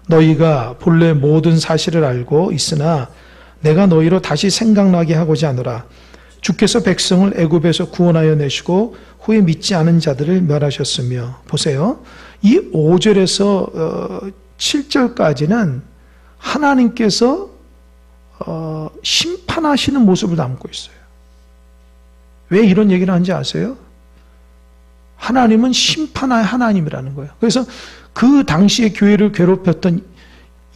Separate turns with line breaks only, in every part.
너희가 본래 모든 사실을 알고 있으나 내가 너희로 다시 생각나게 하고자 하노라. 주께서 백성을 애굽에서 구원하여 내시고 후에 믿지 않은 자들을 멸하셨으며. 보세요. 이 5절에서 7절까지는 하나님께서 심판하시는 모습을 담고 있어요. 왜 이런 얘기를 하는지 아세요? 하나님은 심판의 하나님이라는 거예요. 그래서 그 당시에 교회를 괴롭혔던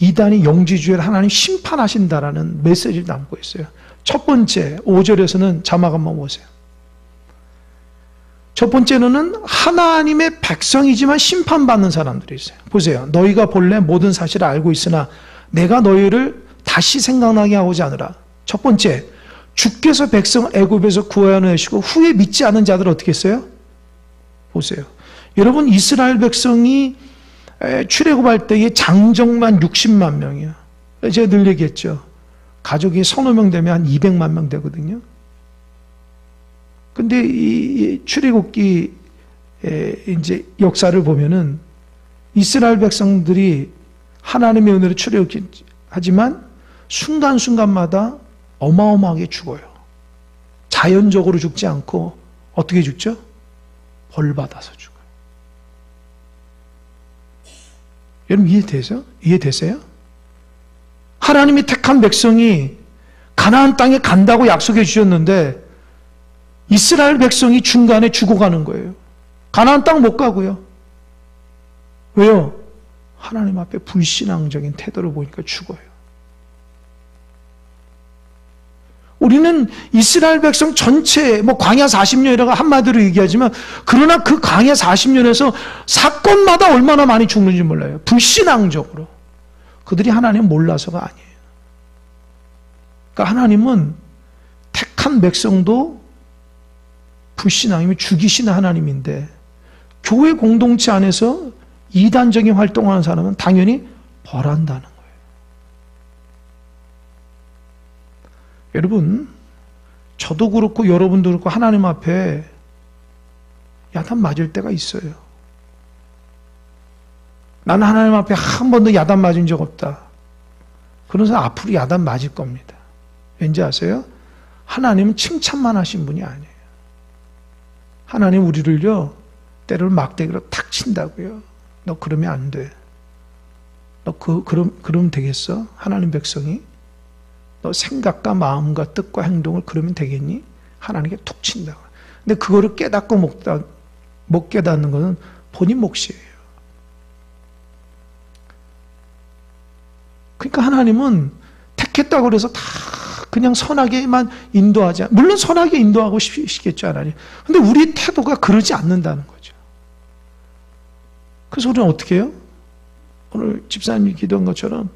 이단이 영지주의를 하나님 심판하신다라는 메시지를 담고 있어요. 첫 번째 5절에서는 자막 한번 보세요. 첫 번째는 하나님의 백성이지만 심판받는 사람들이 있어요. 보세요. 너희가 본래 모든 사실을 알고 있으나 내가 너희를 다시 생각나게 하고자 하노라. 첫 번째, 주께서 백성을 애굽에서 구하여 내시고 후에 믿지 않은 자들을 어떻게 했어요? 보세요. 여러분, 이스라엘 백성이 출애굽할 때의 장정만 60만 명이에요. 제가 늘 얘기했죠. 가족이 서너 명 되면 한 200만 명 되거든요. 근데 이 출애굽기 이제 역사를 보면은 이스라엘 백성들이 하나님의 은혜로 출애굽하지만 순간순간마다 어마어마하게 죽어요. 자연적으로 죽지 않고 어떻게 죽죠? 벌 받아서 죽어요. 여러분 이해되세요? 이해되세요? 하나님이 택한 백성이 가나안 땅에 간다고 약속해 주셨는데 이스라엘 백성이 중간에 죽어가는 거예요. 가나안 땅 못 가고요. 왜요? 하나님 앞에 불신앙적인 태도를 보니까 죽어요. 우리는 이스라엘 백성 전체, 광야 40년이라고 한마디로 얘기하지만, 그러나 그 광야 40년에서 사건마다 얼마나 많이 죽는지 몰라요. 불신앙적으로. 그들이 하나님 몰라서가 아니에요. 그러니까 하나님은 택한 백성도 불신앙이면 죽이시는 하나님인데, 교회 공동체 안에서 이단적인 활동하는 사람은 당연히 벌한다는 거예요. 여러분, 저도 그렇고 여러분도 그렇고 하나님 앞에 야단 맞을 때가 있어요. 나는 하나님 앞에 한 번도 야단 맞은 적 없다. 그런 사람 앞으로 야단 맞을 겁니다. 왠지 아세요? 하나님은 칭찬만 하신 분이 아니에요. 하나님 우리를요, 때로는 막대기로 탁 친다고요. 너 그러면 안 돼. 너 그러면 되겠어? 하나님 백성이? 너 생각과 마음과 뜻과 행동을 그러면 되겠니? 하나님께 툭 친다고. 근데 그거를 깨닫고 못 깨닫는 것은 본인 몫이에요. 그러니까 하나님은 택했다고 그래서 다 그냥 선하게만 인도하지. 물론 선하게 인도하고 싶겠죠, 하나님. 근데 우리 태도가 그러지 않는다는 거죠. 그래서 우리는 어떻게 해요? 오늘 집사님이 기도한 것처럼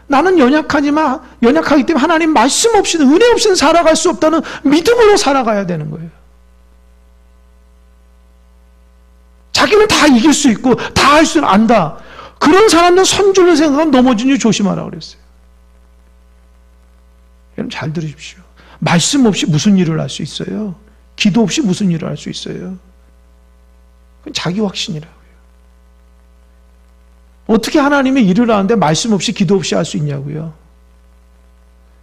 나는 연약하기 때문에 하나님 말씀 없이는, 은혜 없이는 살아갈 수 없다는 믿음으로 살아가야 되는 거예요. 자기는 다 이길 수 있고 다 할 줄 안다. 그런 사람들 선줄로 생각하면 넘어지니 조심하라고 그랬어요. 여러분 잘 들으십시오. 말씀 없이 무슨 일을 할 수 있어요? 기도 없이 무슨 일을 할 수 있어요? 그건 자기 확신이라고요. 어떻게 하나님의 일을 하는데 말씀 없이 기도 없이 할 수 있냐고요?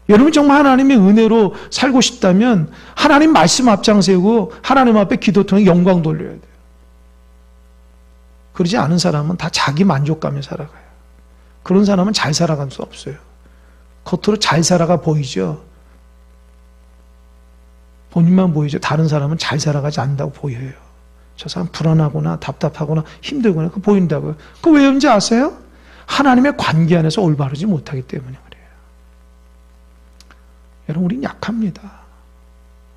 여러분 정말 하나님의 은혜로 살고 싶다면 하나님 말씀 앞장세우고 하나님 앞에 기도 통해 영광 돌려야 돼요. 그러지 않은 사람은 다 자기 만족감에 살아가요. 그런 사람은 잘 살아갈 수 없어요. 겉으로 잘 살아가 보이죠. 본인만 보이죠. 다른 사람은 잘 살아가지 않는다고 보여요. 저 사람 불안하거나 답답하거나 힘들거나 그거 보인다고요. 그거 왜 그런지 아세요? 하나님의 관계 안에서 올바르지 못하기 때문에 그래요. 여러분 우리는 약합니다.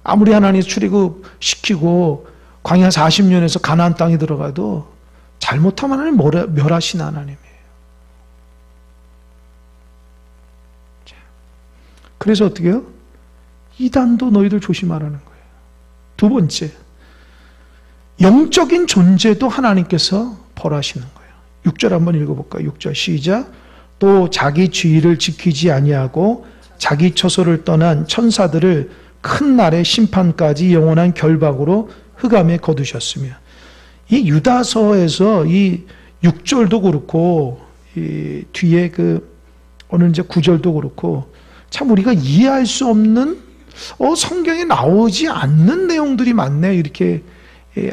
아무리 하나님이 출애굽시키고 광야 40년에서 가나안 땅에 들어가도 잘못하면 하나님 멸하신 하나님이에요. 그래서 어떻게 해요? 이단도 너희들 조심하라는 거예요. 두 번째, 영적인 존재도 하나님께서 벌하시는 거예요. 6절 한번 읽어볼까요? 6절 시작. 또 자기 주의를 지키지 아니하고 자기 처소를 떠난 천사들을 큰 날의 심판까지 영원한 결박으로 흑암에 거두셨으며. 이 유다서에서 이 6절도 그렇고 뒤에 오늘 이제 구절도 그렇고 참 우리가 이해할 수 없는 성경에 나오지 않는 내용들이 많네 이렇게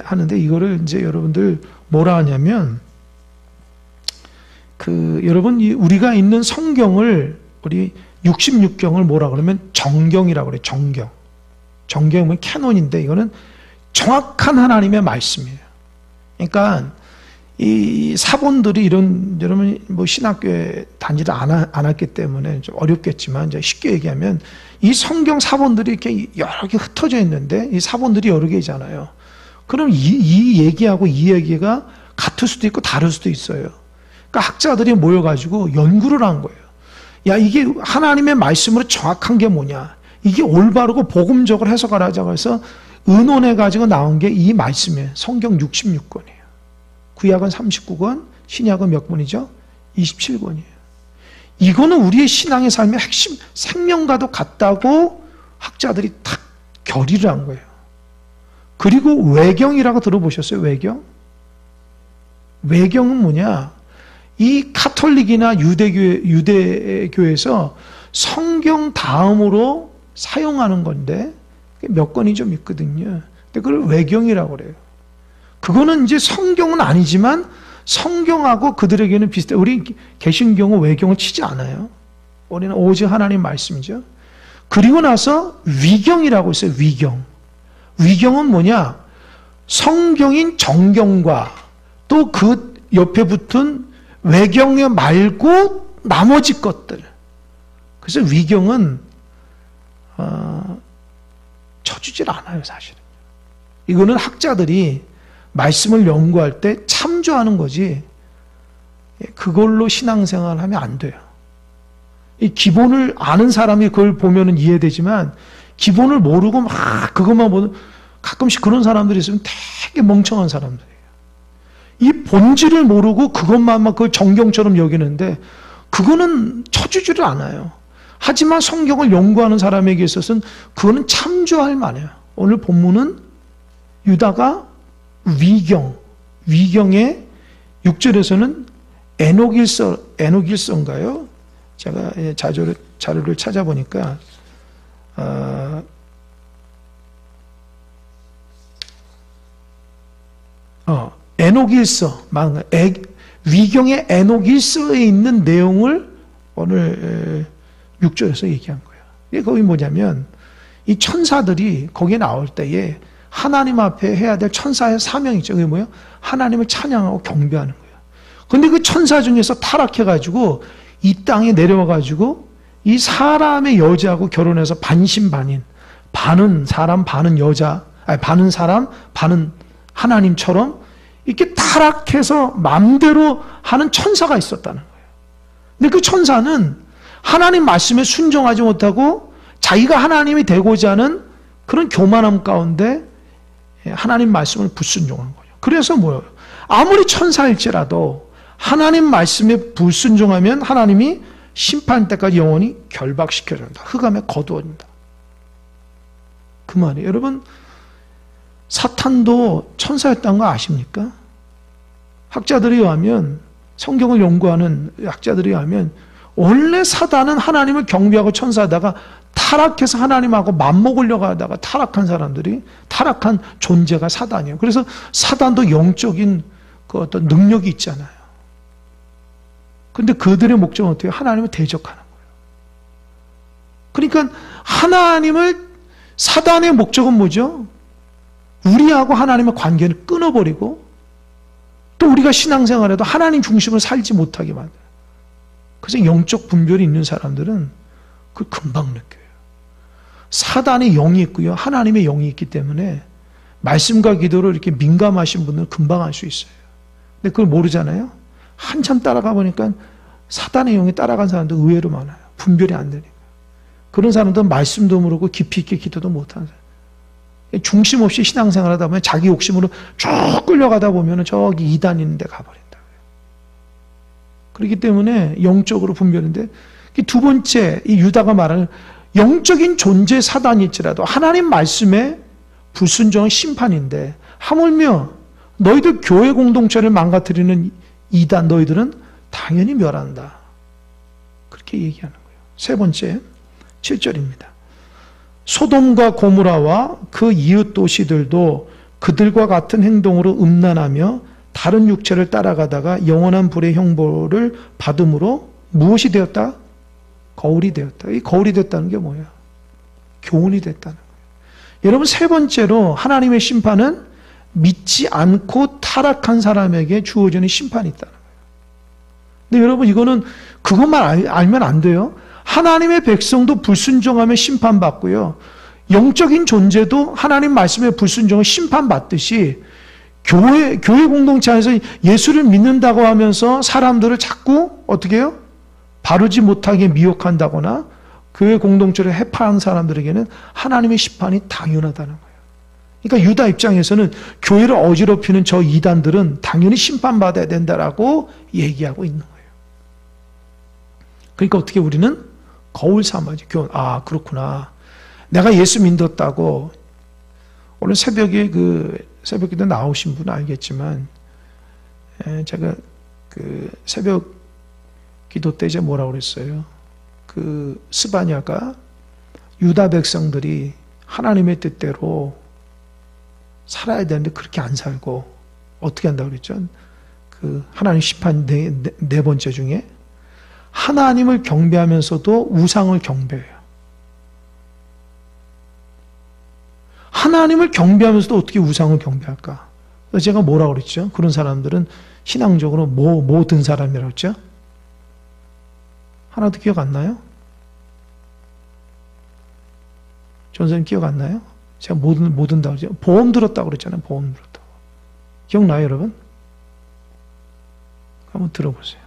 하는데 이거를 이제 여러분들 뭐라 하냐면 여러분 우리가 있는 성경을 우리 66경을 뭐라 그러면 정경이라고 그래요. 정경. 정경은 캐논인데 이거는 정확한 하나님의 말씀이에요. 그러니까 이 사본들이 여러분 뭐 신학교에 다니지 않았기 때문에 좀 어렵겠지만 이제 쉽게 얘기하면 이 성경 사본들이 이렇게 여러 개 흩어져 있는데 이 사본들이 여러 개잖아요. 그럼 이 얘기하고 이 얘기가 같을 수도 있고 다를 수도 있어요. 그러니까 학자들이 모여가지고 연구를 한 거예요. 야, 이게 하나님의 말씀으로 정확한 게 뭐냐? 이게 올바르고 복음적으로 해석하자고 해서 의논해가지고 나온 게 이 말씀이에요. 성경 66권이에요. 구약은 39권, 신약은 몇 권이죠? 27권이에요. 이거는 우리의 신앙의 삶의 핵심, 생명과도 같다고 학자들이 딱 결의를 한 거예요. 그리고 외경이라고 들어보셨어요? 외경? 외경은 뭐냐? 이 카톨릭이나 유대교에서 성경 다음으로 사용하는 건데 몇 권이 좀 있거든요. 근데 그걸 외경이라고 그래요. 그거는 이제 성경은 아니지만 성경하고 그들에게는 비슷해. 우리 개신경은 외경을 치지 않아요. 우리는 오직 하나님 말씀이죠. 그리고 나서 위경이라고 있어요. 위경. 위경은 뭐냐? 성경인 정경과 또 그 옆에 붙은 외경에 말고 나머지 것들. 그래서 위경은 쳐주질 않아요, 사실은. 이거는 학자들이 말씀을 연구할 때 참조하는 거지 그걸로 신앙생활을 하면 안 돼요. 이 기본을 아는 사람이 그걸 보면은 이해되지만 기본을 모르고 막 그것만 보는 가끔씩 그런 사람들이 있으면 되게 멍청한 사람들이에요. 이 본질을 모르고 그것만 막 그걸 정경처럼 여기는데 그거는 쳐주지를 않아요. 하지만 성경을 연구하는 사람에게 있어서는 그거는 참조할 만해요. 오늘 본문은 유다가 위경의 6절에서는 에녹일서인가요? 제가 자료를 찾아보니까 에녹일서, 위경의 에녹일서에 있는 내용을 오늘 6절에서 얘기한 거예요. 이게 거기 뭐냐면 이 천사들이 거기에 나올 때에 하나님 앞에 해야 될 천사의 사명이 있죠. 그게 뭐예요? 하나님을 찬양하고 경배하는 거예요. 근데 그 천사 중에서 타락해가지고 이 땅에 내려와가지고 이 사람의 여자하고 결혼해서 반신반인, 반은 사람, 반은 여자, 아니 반은 사람, 반은 하나님처럼 이렇게 타락해서 마음대로 하는 천사가 있었다는 거예요. 근데 그 천사는 하나님 말씀에 순종하지 못하고 자기가 하나님이 되고자 하는 그런 교만함 가운데 하나님 말씀을 불순종한 거예요. 그래서 뭐예요? 아무리 천사일지라도 하나님 말씀에 불순종하면 하나님이 심판 때까지 영원히 결박시켜준다. 흑암에 거두어진다. 그 말이에요. 여러분, 사탄도 천사였다는 거 아십니까? 학자들에 의하면, 성경을 연구하는 학자들에 의하면 원래 사단은 하나님을 경배하고 천사하다가 타락해서 하나님하고 맞먹으려고 하다가 타락한 사람들이, 타락한 존재가 사단이에요. 그래서 사단도 영적인 그 어떤 능력이 있잖아요. 근데 그들의 목적은 어떻게? 하나님을 대적하는 거예요. 그러니까 사단의 목적은 뭐죠? 우리하고 하나님의 관계를 끊어버리고 또 우리가 신앙생활에도 하나님 중심으로 살지 못하게 만들어요. 그래서 영적 분별이 있는 사람들은 그걸 금방 느껴요. 사단의 영이 있고요. 하나님의 영이 있기 때문에 말씀과 기도를 이렇게 민감하신 분들은 금방 알 수 있어요. 근데 그걸 모르잖아요. 한참 따라가 보니까 사단의 영이 따라간 사람도 의외로 많아요. 분별이 안 되니까. 그런 사람들은 말씀도 모르고 깊이 있게 기도도 못하는 사람. 중심 없이 신앙생활 하다 보면 자기 욕심으로 쭉 끌려가다 보면 저기 이단 있는 데 가버린다. 그렇기 때문에 영적으로 분별인데 두 번째 이 유다가 말하는 영적인 존재 사단일지라도 하나님 말씀에 불순종은 심판인데 하물며 너희들 교회 공동체를 망가뜨리는 이단 너희들은 당연히 멸한다. 그렇게 얘기하는 거예요. 세 번째, 7절입니다. 소돔과 고모라와 그 이웃 도시들도 그들과 같은 행동으로 음란하며 다른 육체를 따라가다가 영원한 불의 형벌을 받음으로 무엇이 되었다? 거울이 되었다. 이 거울이 됐다는 게 뭐야? 교훈이 됐다는 거예요. 여러분, 세 번째로 하나님의 심판은 믿지 않고 타락한 사람에게 주어지는 심판이 있다는 거예요. 근데 여러분, 이거는 그것만 알면 안 돼요. 하나님의 백성도 불순종하면 심판받고요. 영적인 존재도 하나님 말씀에 불순종을 심판받듯이 교회 공동체 안에서 예수를 믿는다고 하면서 사람들을 자꾸 어떻게 해요? 바르지 못하게 미혹한다거나 교회 공동체를 해파한 사람들에게는 하나님의 심판이 당연하다는 거예요. 그러니까 유다 입장에서는 교회를 어지럽히는 저 이단들은 당연히 심판받아야 된다라고 얘기하고 있는 거예요. 그러니까 어떻게 우리는 거울 삼아야지. 교훈. 아, 그렇구나. 내가 예수 믿었다고 오늘 새벽에 새벽 기도 나오신 분은 알겠지만 제가 새벽 기도 때 이제 뭐라고 그랬어요? 스바냐가 유다 백성들이 하나님의 뜻대로 살아야 되는데 그렇게 안 살고 어떻게 한다고 그랬죠? 하나님 심판 네 번째 중에 하나님을 경배하면서도 우상을 경배해요. 하나님을 경배하면서도 어떻게 우상을 경배할까? 제가 뭐라고 그랬죠? 그런 사람들은 신앙적으로 뭐 든 사람이라고 했죠? 하나도 기억 안 나요? 전선생님 기억 안 나요? 제가 뭐 든다고 그랬죠? 보험 들었다고 그랬잖아요. 보험 들었다고. 기억나요, 여러분? 한번 들어보세요.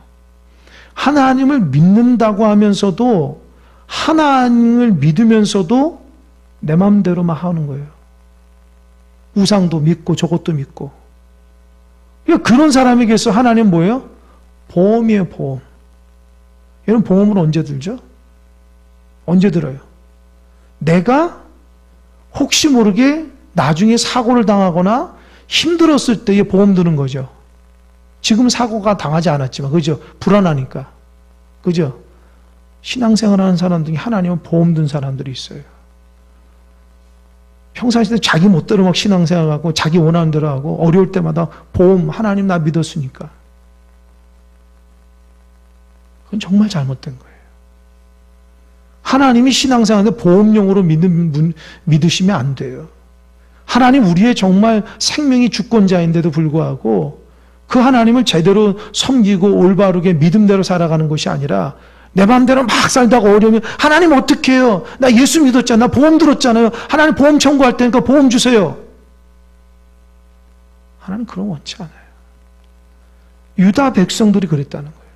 하나님을 믿는다고 하면서도 하나님을 믿으면서도 내 마음대로만 하는 거예요. 우상도 믿고 저것도 믿고. 그러니까 그런 사람에게서 하나님 뭐예요? 보험이에요, 보험. 여러분, 보험은 언제 들죠? 언제 들어요? 내가 혹시 모르게 나중에 사고를 당하거나 힘들었을 때에 보험 드는 거죠. 지금 사고가 당하지 않았지만, 그죠? 불안하니까. 그죠? 신앙생활 하는 사람 중에 하나님은 보험 든 사람들이 있어요. 평상시에 자기 멋대로 막 신앙생활하고 자기 원하는 대로 하고 어려울 때마다 보험, 하나님 나 믿었으니까. 그건 정말 잘못된 거예요. 하나님이 신앙생활인데 보험용으로 믿으시면 안 돼요. 하나님 우리의 정말 생명이 주권자인데도 불구하고 그 하나님을 제대로 섬기고 올바르게 믿음대로 살아가는 것이 아니라 내 마음대로 막 살다가 어려우면 하나님 어떻게 해요? 나 예수 믿었잖아. 보험 들었잖아요. 하나님 보험 청구할 테니까 보험 주세요. 하나님 그런 거 원치 않아요. 유다 백성들이 그랬다는 거예요.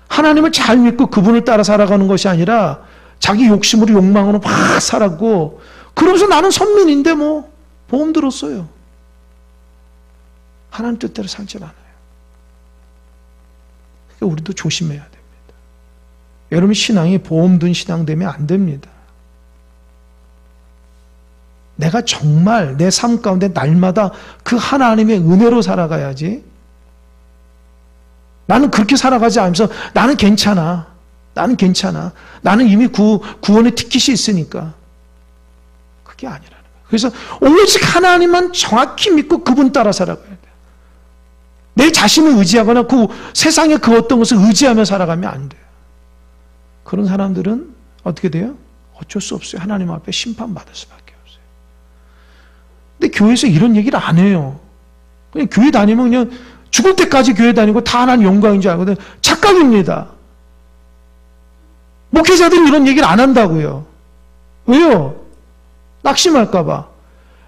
하나님을 잘 믿고 그분을 따라 살아가는 것이 아니라 자기 욕심으로 욕망으로 막 살았고 그러면서 나는 선민인데 뭐 보험 들었어요. 하나님 뜻대로 살지 않아요. 그러니까 우리도 조심해야 됩니다. 여러분 신앙이 보험 든 신앙 되면 안 됩니다. 내가 정말 내 삶 가운데 날마다 그 하나님의 은혜로 살아가야지. 나는 그렇게 살아가지 않으면서 나는 괜찮아. 나는 괜찮아. 나는 이미 구원의 티켓이 있으니까. 그게 아니라는 거예요. 그래서 오직 하나님만 정확히 믿고 그분 따라 살아가야 돼요. 내 자신을 의지하거나 세상의 어떤 것을 의지하며 살아가면 안 돼요. 그런 사람들은 어떻게 돼요? 어쩔 수 없어요. 하나님 앞에 심판받을 수밖에 없어요. 근데 교회에서 이런 얘기를 안 해요. 그냥 교회 다니면 그냥 죽을 때까지 교회 다니고 다 하나님 영광인 줄 알거든요. 착각입니다. 목회자들이 이런 얘기를 안 한다고요. 왜요? 낙심할까봐.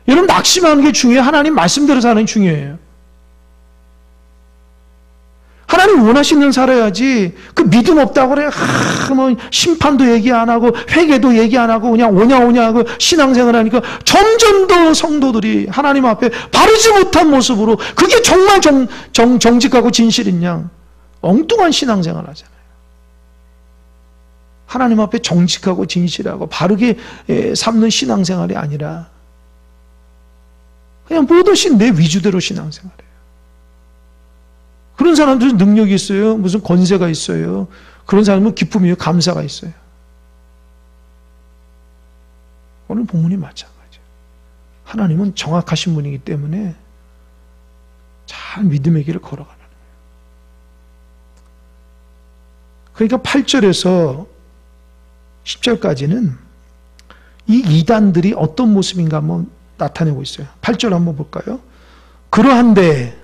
여러분 낙심하는 게 중요해요. 하나님 말씀대로 사는 게 중요해요. 하나님 원하시는 살아야지. 그 믿음 없다고 그래. 뭐 심판도 얘기 안 하고 회개도 얘기 안 하고 그냥 오냐 하고 신앙생활 하니까 점점 더 성도들이 하나님 앞에 바르지 못한 모습으로 그게 정말 정직하고 진실인 양 엉뚱한 신앙생활 하잖아요. 하나님 앞에 정직하고 진실하고 바르게 삼는 신앙생활이 아니라 그냥 뭐든지 내 위주대로 신앙생활해요. 그런 사람들은 능력이 있어요. 무슨 권세가 있어요. 그런 사람은 기쁨이요. 감사가 있어요. 오늘 본문이 마찬가지예요. 하나님은 정확하신 분이기 때문에 잘 믿음의 길을 걸어가는 거예요. 그러니까 8절에서 10절까지는 이 이단들이 어떤 모습인가 한번 나타내고 있어요. 8절 한번 볼까요? 그러한데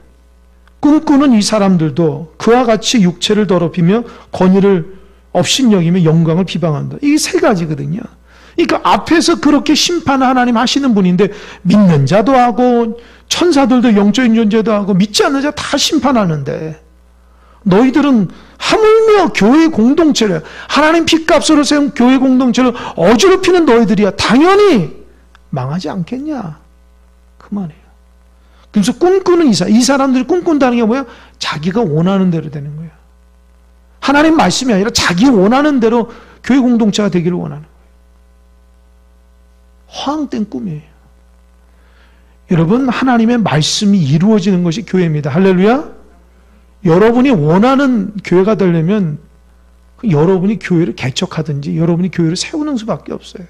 꿈꾸는 이 사람들도 그와 같이 육체를 더럽히며 권위를 업신여기며 영광을 비방한다. 이게 세 가지거든요. 그러니까 앞에서 그렇게 심판을 하나님 하시는 분인데 믿는 자도 하고 천사들도 영적인 존재도 하고 믿지 않는 자 다 심판하는데 너희들은 하물며 교회 공동체를 하나님 핏값으로 세운 교회 공동체를 어지럽히는 너희들이야 당연히 망하지 않겠냐 그 말이에요. 그래서 꿈꾸는 이 사람들이 꿈꾼다는 게 뭐예요? 자기가 원하는 대로 되는 거예요. 하나님 말씀이 아니라 자기 원하는 대로 교회 공동체가 되기를 원하는 거예요. 허황된 꿈이에요. 여러분, 하나님의 말씀이 이루어지는 것이 교회입니다. 할렐루야. 여러분이 원하는 교회가 되려면 여러분이 교회를 개척하든지 여러분이 교회를 세우는 수밖에 없어요.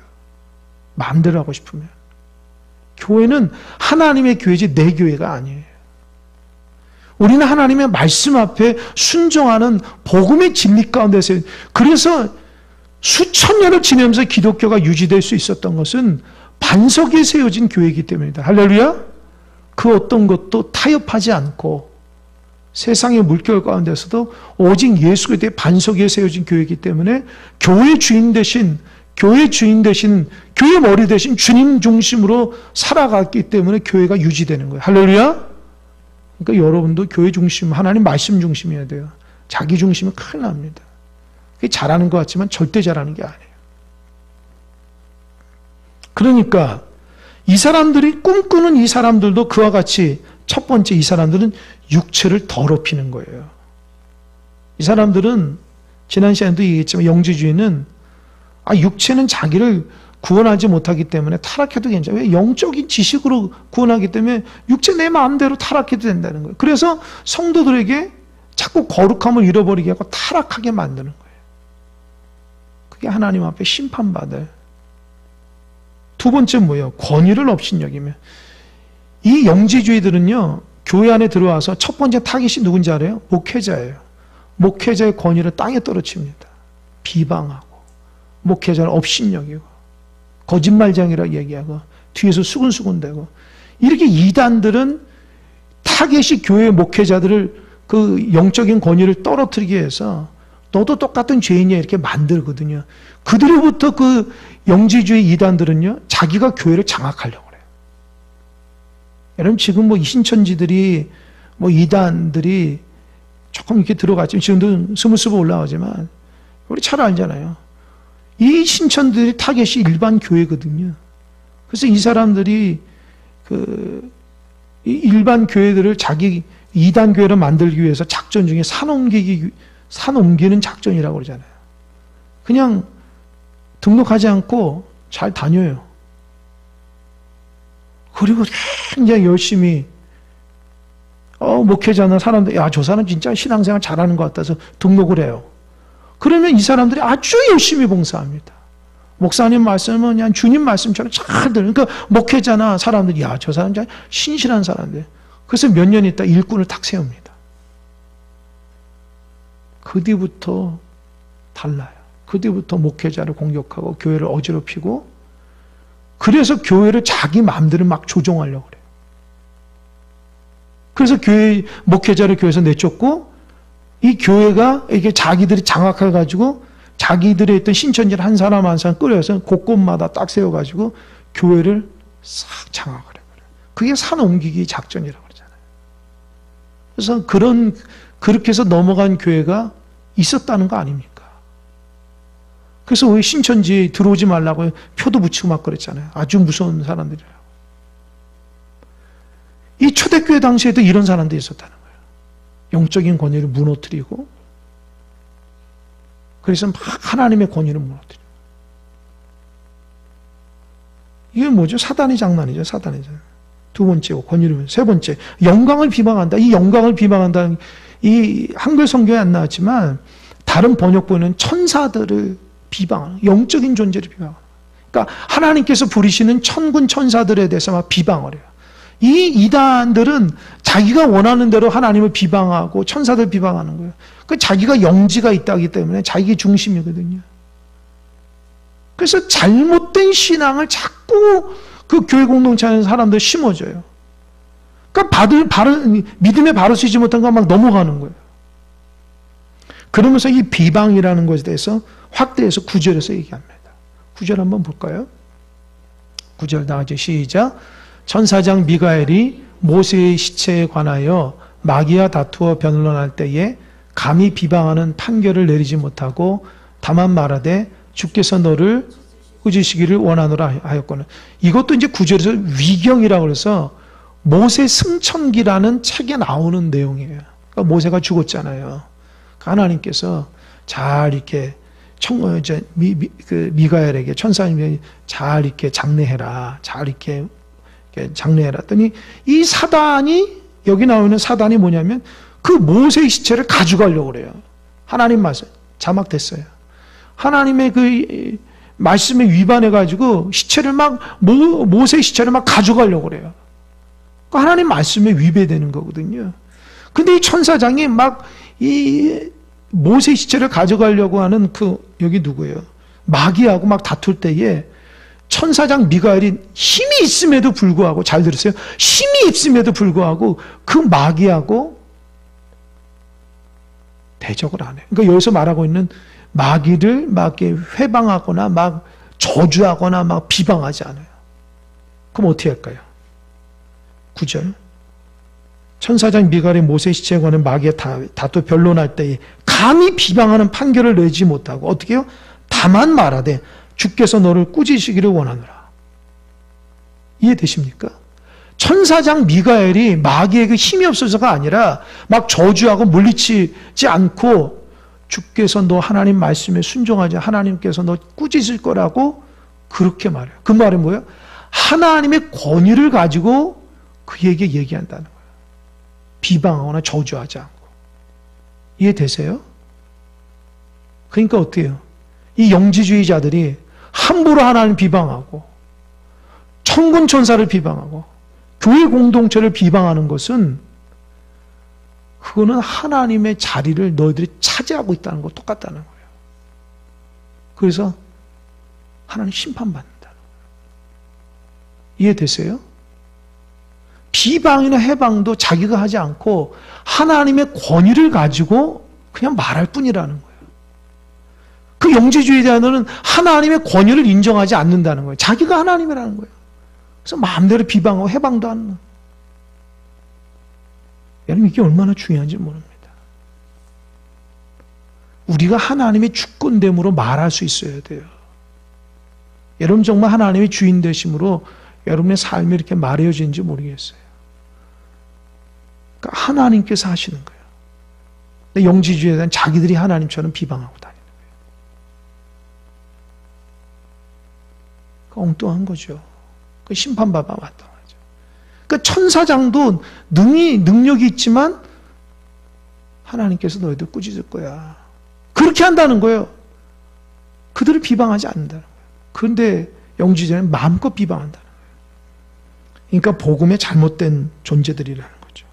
마음대로 하고 싶으면. 교회는 하나님의 교회지 내 교회가 아니에요. 우리는 하나님의 말씀 앞에 순종하는 복음의 진리 가운데서 그래서 수천 년을 지내면서 기독교가 유지될 수 있었던 것은 반석에 세워진 교회이기 때문이다. 할렐루야. 그 어떤 것도 타협하지 않고 세상의 물결 가운데서도 오직 예수 그리스도의 반석에 세워진 교회이기 때문에 교회 주인 대신 교회 머리 대신 주님 중심으로 살아갔기 때문에 교회가 유지되는 거예요. 할렐루야. 그러니까 여러분도 교회 중심, 하나님 말씀 중심이어야 돼요. 자기 중심은 큰일 납니다. 그게 잘하는 것 같지만 절대 잘하는 게 아니에요. 그러니까 이 사람들이 꿈꾸는 이 사람들도 그와 같이 첫 번째 이 사람들은 육체를 더럽히는 거예요. 이 사람들은 지난 시간에도 얘기했지만 영지주의는 육체는 자기를 구원하지 못하기 때문에 타락해도 괜찮아요. 왜? 영적인 지식으로 구원하기 때문에 육체 내 마음대로 타락해도 된다는 거예요. 그래서 성도들에게 자꾸 거룩함을 잃어버리게 하고 타락하게 만드는 거예요. 그게 하나님 앞에 심판받아요. 두 번째 뭐예요? 권위를 업신여기며. 이 영지주의들은요, 교회 안에 들어와서 첫 번째 타깃이 누군지 알아요? 목회자예요. 목회자의 권위를 땅에 떨어집니다. 비방하고, 목회자를 업신여기고, 거짓말장이라고 얘기하고, 뒤에서 수근수근대고, 이렇게 이단들은 타겟이 교회 목회자들을 그 영적인 권위를 떨어뜨리기 위해서 너도 똑같은 죄인이야 이렇게 만들거든요. 그들로부터 그 영지주의 이단들은요, 자기가 교회를 장악하려고 그래요. 여러분, 지금 뭐 이 신천지들이, 뭐 이단들이 조금 이렇게 들어갔지만, 지금도 스무스무 올라오지만, 우리 잘 알잖아요. 이 신천들이 타겟이 일반 교회거든요. 그래서 이 사람들이 이 일반 교회들을 자기 이단 교회로 만들기 위해서 작전 중에 산 옮기는 작전이라고 그러잖아요. 그냥 등록하지 않고 잘 다녀요. 그리고 굉장히 열심히 목회자나 사람들, 저 사람 진짜 신앙생활 잘하는 것 같아서 등록을 해요. 그러면 이 사람들이 아주 열심히 봉사합니다. 목사님 말씀은 그냥 주님 말씀처럼 잘 들어요. 그러니까 목회자나 사람들이 저 사람 진짜 신실한 사람들. 그래서 몇 년 있다 일꾼을 탁 세웁니다. 그 뒤부터 달라요. 그 뒤부터 목회자를 공격하고 교회를 어지럽히고, 그래서 교회를 자기 마음대로 막 조종하려고 그래요. 그래서 목회자를 교회에서 내쫓고, 이 교회가 이게 자기들이 장악해가지고 자기들의 있던 신천지를 한 사람 한 사람 끌어서 곳곳마다 딱 세워가지고 교회를 싹 장악을 해버려요. 그게 산 옮기기 작전이라고 그러잖아요. 그래서 그렇게 해서 넘어간 교회가 있었다는 거 아닙니까? 그래서 왜 신천지에 들어오지 말라고 표도 붙이고 막 그랬잖아요. 아주 무서운 사람들이라고. 이 초대교회 당시에도 이런 사람들이 있었다는 거예요. 영적인 권위를 무너뜨리고, 그래서 막 하나님의 권위를 무너뜨리고. 이게 뭐죠? 사단의 장난이죠. 사단의 장난. 두 번째, 권위를. 세 번째, 영광을 비방한다. 이 영광을 비방한다는 이 한글 성경에 안 나왔지만 다른 번역본은 천사들을 비방하는, 영적인 존재를 비방하는. 그러니까 하나님께서 부리시는 천군 천사들에 대해서 막 비방을 해요. 이 이단들은 자기가 원하는 대로 하나님을 비방하고 천사들 비방하는 거예요. 그 자기가 영지가 있다기 때문에 자기 중심이거든요. 그래서 잘못된 신앙을 자꾸 그 교회 공동체 안에서 사람들 심어줘요. 그러니까 믿음에 바로 서지 못한 거 막 넘어가는 거예요. 그러면서 이 비방이라는 것에 대해서 확대해서 9절에서 얘기합니다. 9절 한번 볼까요? 9절 다 같이 시작. 천사장 미가엘이 모세의 시체에 관하여 마귀와 다투어 변론할 때에 감히 비방하는 판결을 내리지 못하고 다만 말하되 주께서 너를 꾸짖으시기를 원하노라 하였거늘. 이것도 이제 9절에서 위경이라고 해서 모세 승천기라는 책에 나오는 내용이에요. 그러니까 모세가 죽었잖아요. 하나님께서 잘 이렇게 미가엘에게 천사님이 잘 이렇게 장례해라, 잘 이렇게 장례해라 했더니 이 사단이, 여기 나오는 사단이 뭐냐면 그 모세의 시체를 가져가려고 그래요. 하나님 말씀 자막됐어요. 하나님의 그 말씀에 위반해가지고 시체를 막 모세의 시체를 막 가져가려고 그래요. 하나님 말씀에 위배되는 거거든요. 근데 이 천사장이 막 이 모세 시체를 가져가려고 하는 여기 누구예요? 마귀하고 막 다툴 때에 천사장 미가엘이 힘이 있음에도 불구하고, 잘 들으세요. 힘이 있음에도 불구하고 그 마귀하고 대적을 안 해요. 그러니까 여기서 말하고 있는 마귀를 막 회방하거나 막 저주하거나 막 비방하지 않아요. 그럼 어떻게 할까요? 9절. 천사장 미가엘이 모세 시체에 관한 마귀에 다투 변론할 때에 감히 비방하는 판결을 내지 못하고 어떻게 해요? 다만 말하되 주께서 너를 꾸짖으시기를 원하노라. 이해되십니까? 천사장 미가엘이 마귀에게 힘이 없어서가 아니라 막 저주하고 물리치지 않고 주께서 너 하나님 말씀에 순종하지, 하나님께서 너 꾸짖을 거라고 그렇게 말해요. 그 말은 뭐예요? 하나님의 권위를 가지고 그에게 얘기한다는 거예요. 비방하거나 저주하지 않고. 이해되세요? 그러니까 어떻게 해요? 이 영지주의자들이 함부로 하나님 비방하고 천군 천사를 비방하고 교회 공동체를 비방하는 것은, 그거는 하나님의 자리를 너희들이 차지하고 있다는 거 똑같다는 거예요. 그래서 하나님 심판받는다는 거예요. 이해되세요? 비방이나 해방도 자기가 하지 않고 하나님의 권위를 가지고 그냥 말할 뿐이라는 거예요. 그 영지주의자들은 하나님의 권위를 인정하지 않는다는 거예요. 자기가 하나님이라는 거예요. 그래서 마음대로 비방하고 해방도 하는 거예요. 여러분, 이게 얼마나 중요한지 모릅니다. 우리가 하나님의 주권됨으로 말할 수 있어야 돼요. 여러분 정말 하나님의 주인 되심으로 여러분의 삶이 이렇게 말해지는지 모르겠어요. 그러니까 하나님께서 하시는 거예요. 근데 영지주의에 대한 자기들이 하나님처럼 비방하고 다니는 거예요. 엉뚱한 거죠. 그 심판받아 마땅하죠. 그러니까 천사장도 능력이 있지만 하나님께서 너희들 꾸짖을 거야. 그렇게 한다는 거예요. 그들을 비방하지 않는다는 거예요. 그런데 영지주의는 마음껏 비방한다는 거예요. 그러니까 복음의 잘못된 존재들이라는 거죠.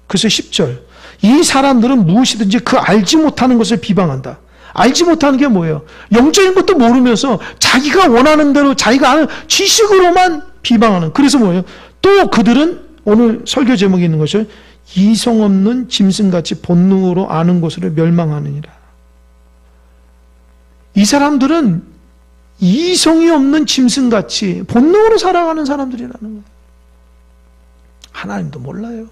그래서 10절. 이 사람들은 무엇이든지 그 알지 못하는 것을 비방한다. 알지 못하는 게 뭐예요? 영적인 것도 모르면서 자기가 원하는 대로 자기가 아는 지식으로만 비방하는. 그래서 뭐예요? 또 그들은 오늘 설교 제목에 있는 것을 이성 없는 짐승같이 본능으로 아는 것으로 멸망하느니라. 이 사람들은 이성이 없는 짐승같이 본능으로 살아가는 사람들이라는 거예요. 하나님도 몰라요.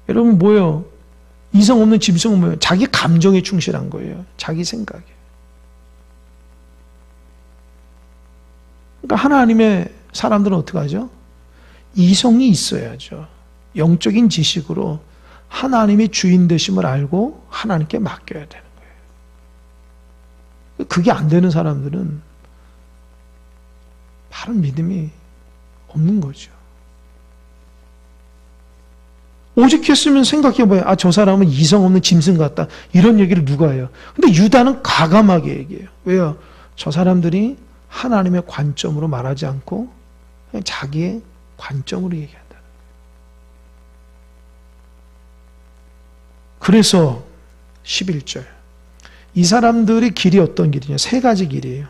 여러분 뭐예요? 이성 없는 짐승은 뭐예요? 자기 감정에 충실한 거예요. 자기 생각에. 그러니까 하나님의 사람들은 어떻게 하죠? 이성이 있어야죠. 영적인 지식으로 하나님의 주인 되심을 알고 하나님께 맡겨야 되는 거예요. 그게 안 되는 사람들은 바른 믿음이 없는 거죠. 오직했으면 생각해봐요. 아, 저 사람은 이성 없는 짐승 같다. 이런 얘기를 누가 해요? 근데 유다는 과감하게 얘기해요. 왜요? 저 사람들이 하나님의 관점으로 말하지 않고 그냥 자기의 관점으로 얘기한다. 그래서 11절. 이 사람들의 길이 어떤 길이냐? 세 가지 길이에요.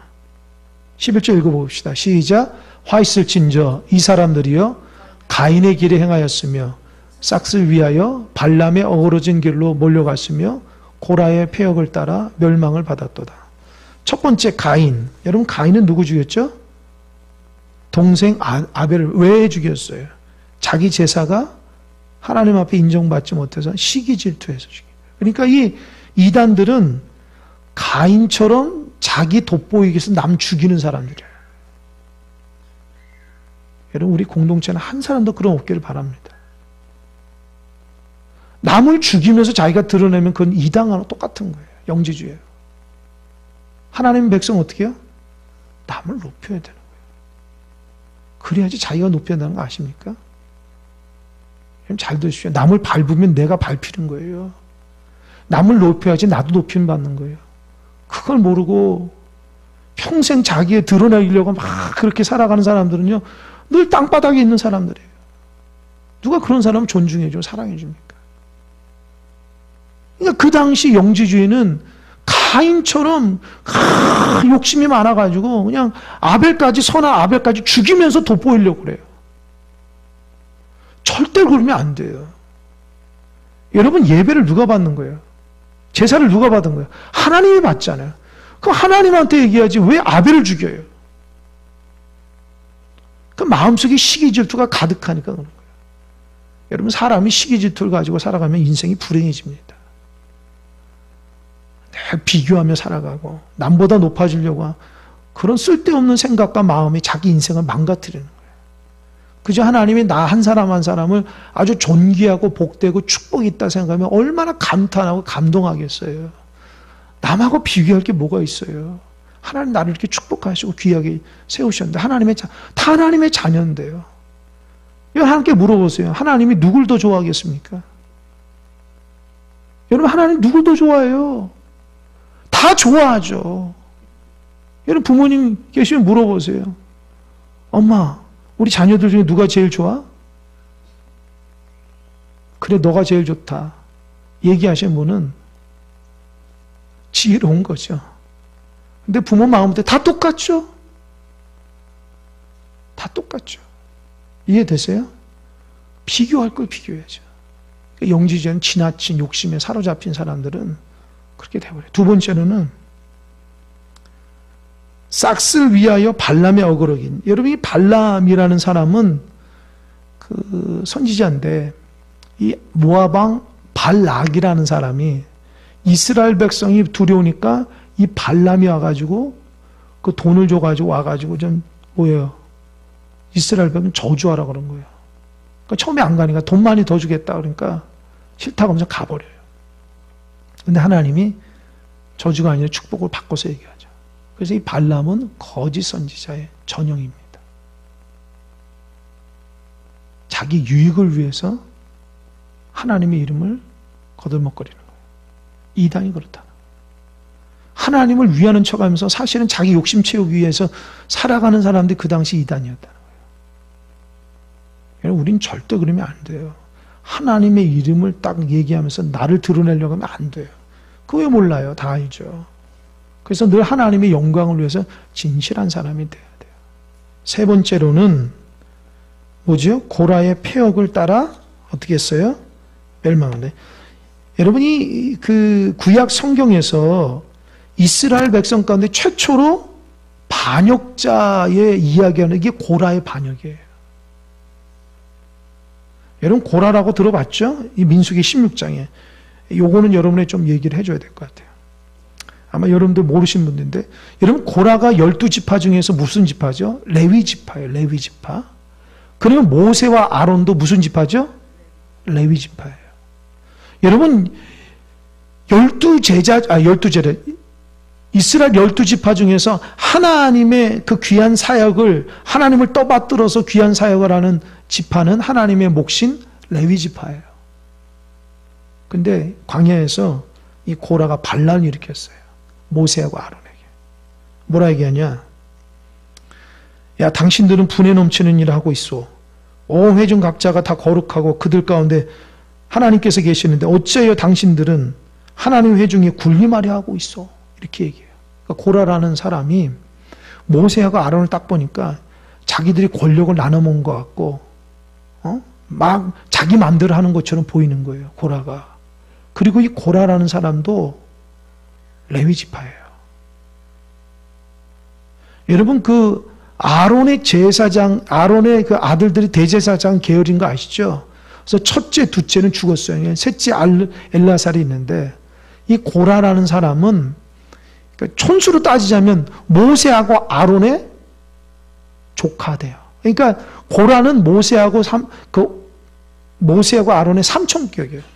11절 읽어봅시다. 시작. 화 있을진저 이 사람들이요 가인의 길에 행하였으며 싹을 위하여 발람의 어우러진 길로 몰려갔으며 고라의 폐역을 따라 멸망을 받았도다. 첫 번째 가인. 여러분 가인은 누구 죽였죠? 동생 아벨을 왜 죽였어요? 자기 제사가 하나님 앞에 인정받지 못해서 시기 질투해서 죽인 거예요. 그러니까 이 이단들은 가인처럼 자기 돋보이기 위해서 남 죽이는 사람들이에요. 여러분 우리 공동체는 한 사람도 그런 없기를 바랍니다. 남을 죽이면서 자기가 드러내면 그건 이단하고 똑같은 거예요. 영지주의예요. 하나님 백성 어떻게 해요? 남을 높여야 되는 거예요. 그래야지 자기가 높여야 되는 거 아십니까? 잘 들으십시오. 남을 밟으면 내가 밟히는 거예요. 남을 높여야지 나도 높임 받는 거예요. 그걸 모르고 평생 자기의 드러내려고 막 그렇게 살아가는 사람들은요, 늘 땅바닥에 있는 사람들이에요. 누가 그런 사람을 존중해줘, 사랑해줍니까? 그러니까 그 당시 영지주의는 가인처럼 욕심이 많아가지고 그냥 아벨까지, 선한 아벨까지 죽이면서 돋보이려고 그래요. 절대 그러면 안 돼요. 여러분 예배를 누가 받는 거예요? 제사를 누가 받은 거예요? 하나님이 받잖아요. 그럼 하나님한테 얘기하지 왜 아벨을 죽여요? 그 마음속에 시기질투가 가득하니까 그런 거예요. 여러분 사람이 시기질투를 가지고 살아가면 인생이 불행해집니다. 늘 비교하며 살아가고 남보다 높아지려고 하는 그런 쓸데없는 생각과 마음이 자기 인생을 망가뜨리는 거예요. 그저 하나님이 나 한 사람 한 사람을 아주 존귀하고 복되고 축복이 있다 생각하면 얼마나 감탄하고 감동하겠어요. 남하고 비교할 게 뭐가 있어요. 하나님 나를 이렇게 축복하시고 귀하게 세우셨는데 다 하나님의 자녀인데요. 하나님께 물어보세요. 하나님이 누굴 더 좋아하겠습니까? 여러분 하나님 누굴 더 좋아해요? 다 좋아하죠. 여러분 부모님 계시면 물어보세요. 엄마, 우리 자녀들 중에 누가 제일 좋아? 그래, 너가 제일 좋다. 얘기하신 분은 지혜로운 거죠. 근데 부모 마음도 다 똑같죠? 다 똑같죠. 이해되세요? 비교할 걸 비교해야죠. 영지주의는 지나친 욕심에 사로잡힌 사람들은 그렇게 돼버려요. 두 번째로는 싹을 위하여 발람의 어그러긴. 여러분 이 발람이라는 사람은 그 선지자인데 이 모압왕 발락이라는 사람이 이스라엘 백성이 두려우니까 이 발람이 와가지고 그 돈을 줘가지고 와가지고 좀 뭐예요? 이스라엘 백성 저주하라 그런 거예요. 그러니까 처음에 안 가니까 돈 많이 더 주겠다 그러니까 싫다고 하면서 가버려요. 근데 하나님이 저주가 아니라 축복을 바꿔서 얘기하죠. 그래서 이 발람은 거짓 선지자의 전형입니다. 자기 유익을 위해서 하나님의 이름을 거들먹거리는 거예요. 이단이 그렇다. 하나님을 위하는 척하면서 사실은 자기 욕심 채우기 위해서 살아가는 사람들이 그 당시 이단이었다는 거예요. 우린 절대 그러면 안 돼요. 하나님의 이름을 딱 얘기하면서 나를 드러내려고 하면 안 돼요. 그거 왜 몰라요? 다 알죠. 그래서 늘 하나님의 영광을 위해서 진실한 사람이 돼야 돼요. 세 번째로는 뭐죠? 고라의 폐역을 따라 어떻게 했어요? 멸망하네. 여러분이 그 구약 성경에서 이스라엘 백성 가운데 최초로 반역자의 이야기하는 게 고라의 반역이에요. 여러분 고라라고 들어봤죠? 이 민수기 16장에. 요거는 여러분이 좀 얘기를 해줘야 될 것 같아요. 아마 여러분들 모르신 분들인데 여러분 고라가 12지파 중에서 무슨 지파죠? 레위 지파예요. 레위 지파. 그러면 모세와 아론도 무슨 지파죠? 레위 지파예요. 여러분 12제래. 이스라엘 12지파 중에서 하나님의 그 귀한 사역을 하나님을 떠받들어서 귀한 사역을 하는 지파는 하나님의 몫인 레위 지파예요. 근데 광야에서 이 고라가 반란을 일으켰어요. 모세하고 아론에게. 뭐라 얘기하냐? 야, 당신들은 분에 넘치는 일을 하고 있어. 온 회중 각자가 다 거룩하고 그들 가운데 하나님께서 계시는데 어째요 당신들은 하나님 회중에 군림하려 하고 있어. 이렇게 얘기해요. 그러니까 고라라는 사람이 모세하고 아론을 딱 보니까 자기들이 권력을 나눠 먹은 것 같고 막 자기 마음대로 하는 것처럼 보이는 거예요. 고라가. 그리고 이 고라라는 사람도 레위 지파예요. 여러분 그 아론의 제사장, 아론의 그 아들들이 대제사장 계열인 거 아시죠? 그래서 첫째, 둘째는 죽었어요. 셋째 엘라살이 있는데 이 고라라는 사람은 촌수로 따지자면 모세하고 아론의 조카돼요. 그러니까 고라는 모세하고 아론의 삼촌격이에요.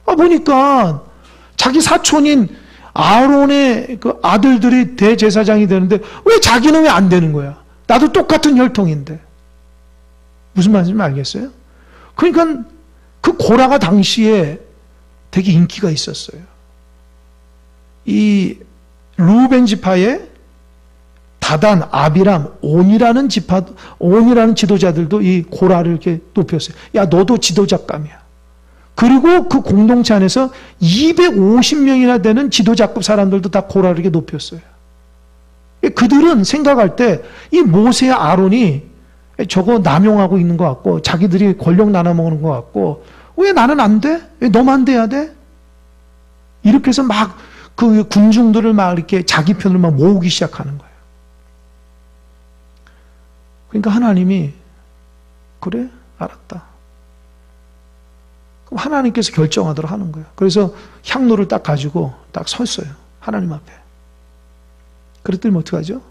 보니까 자기 사촌인 아론의 그 아들들이 대제사장이 되는데 왜 자기는 왜 안 되는 거야? 나도 똑같은 혈통인데. 무슨 말인지 알겠어요? 그러니까 그 고라가 당시에 되게 인기가 있었어요. 이 루벤 지파의 다단, 아비람, 온이라는 지도자들도 이 고라를 이렇게 높였어요. 야, 너도 지도자감이야. 그리고 그 공동체 안에서 250명이나 되는 지도자급 사람들도 다 고라를 이렇게 높였어요. 그들은 생각할 때 이 모세와 아론이 저거 남용하고 있는 것 같고 자기들이 권력 나눠 먹는 것 같고 왜 나는 안 돼? 왜 너만 돼야 돼? 이렇게 해서 막 그 군중들을 막 이렇게 자기 편으로 막 모으기 시작하는 거예요. 그러니까 하나님이 그래? 알았다. 그럼 하나님께서 결정하도록 하는 거예요. 그래서 향로를 딱 가지고 딱 섰어요. 하나님 앞에. 그랬더니 어떡하죠?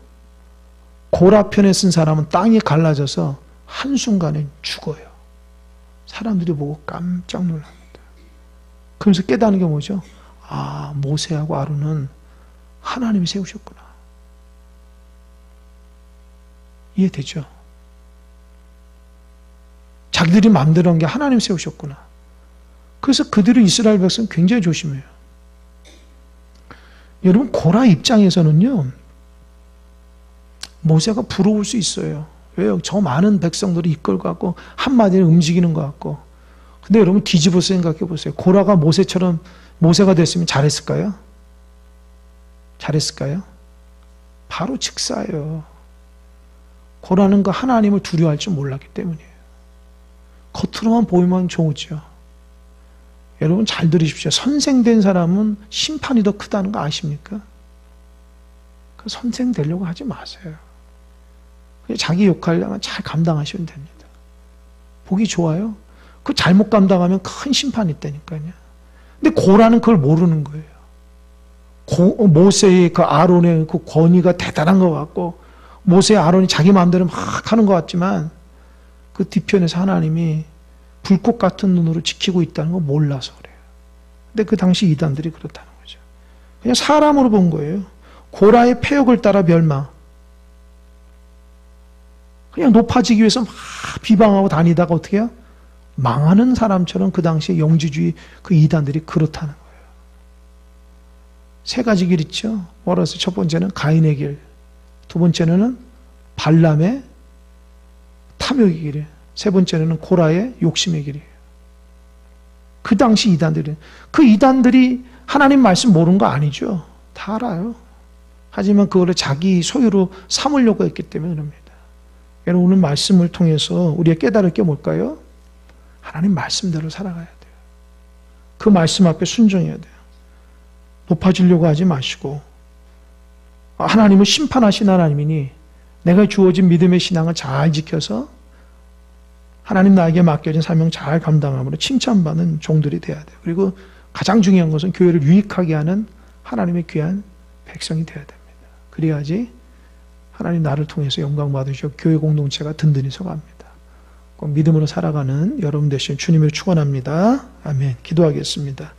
고라 편에 쓴 사람은 땅이 갈라져서 한순간에 죽어요. 사람들이 보고 깜짝 놀랍니다. 그러면서 깨닫는 게 뭐죠? 아, 모세하고 아론은 하나님이 세우셨구나. 이해되죠? 자기들이 마음대로 한 게 하나님 세우셨구나. 그래서 그들은 이스라엘 백성 굉장히 조심해요. 여러분 고라 입장에서는요. 모세가 부러울 수 있어요. 왜요? 저 많은 백성들이 이끌고 갖고 한마디로 움직이는 것 같고. 근데 여러분 뒤집어 생각해 보세요. 고라가 모세가 됐으면 잘했을까요? 잘했을까요? 바로 직사예요. 고라는 그 하나님을 두려워할 줄 몰랐기 때문이에요. 겉으로만 보이면 좋으죠. 여러분 잘 들으십시오. 선생된 사람은 심판이 더 크다는 거 아십니까? 그 선생 되려고 하지 마세요. 자기 역할량은 잘 감당하시면 됩니다. 보기 좋아요? 그 잘못 감당하면 큰 심판이 있다니까요. 근데 고라는 그걸 모르는 거예요. 모세의 그 아론의 그 권위가 대단한 것 같고 모세 아론이 자기 마음대로 막 하는 것 같지만 그 뒤편에서 하나님이 불꽃 같은 눈으로 지키고 있다는 거 몰라서 그래요. 근데 그 당시 이단들이 그렇다는 거죠. 그냥 사람으로 본 거예요. 고라의 패역을 따라 멸망. 그냥 높아지기 위해서 막 비방하고 다니다가 어떻게 해요? 망하는 사람처럼 그 당시에 영지주의 그 이단들이 그렇다는 거예요. 세 가지 길 있죠. 뭐라 해서 첫 번째는 가인의 길, 두 번째는 발람의 탐욕의 길이에요. 세 번째는 고라의 욕심의 길이에요. 그 당시 이단들은 그 이단들이 하나님 말씀 모르는 거 아니죠. 다 알아요. 하지만 그거를 자기 소유로 삼으려고 했기 때문에 그럽니다. 여러분 오늘 말씀을 통해서 우리가 깨달을 게 뭘까요? 하나님 말씀대로 살아가야 돼요. 그 말씀 앞에 순종해야 돼요. 높아지려고 하지 마시고 하나님은 심판하신 하나님이니 내가 주어진 믿음의 신앙을 잘 지켜서 하나님 나에게 맡겨진 사명 잘 감당함으로 칭찬받는 종들이 돼야 돼요. 그리고 가장 중요한 것은 교회를 유익하게 하는 하나님의 귀한 백성이 돼야 됩니다. 그래야지 하나님 나를 통해서 영광 받으시고 교회 공동체가 든든히 서갑니다. 꼭 믿음으로 살아가는 여러분 되시길 주님을 축원합니다. 아멘. 기도하겠습니다.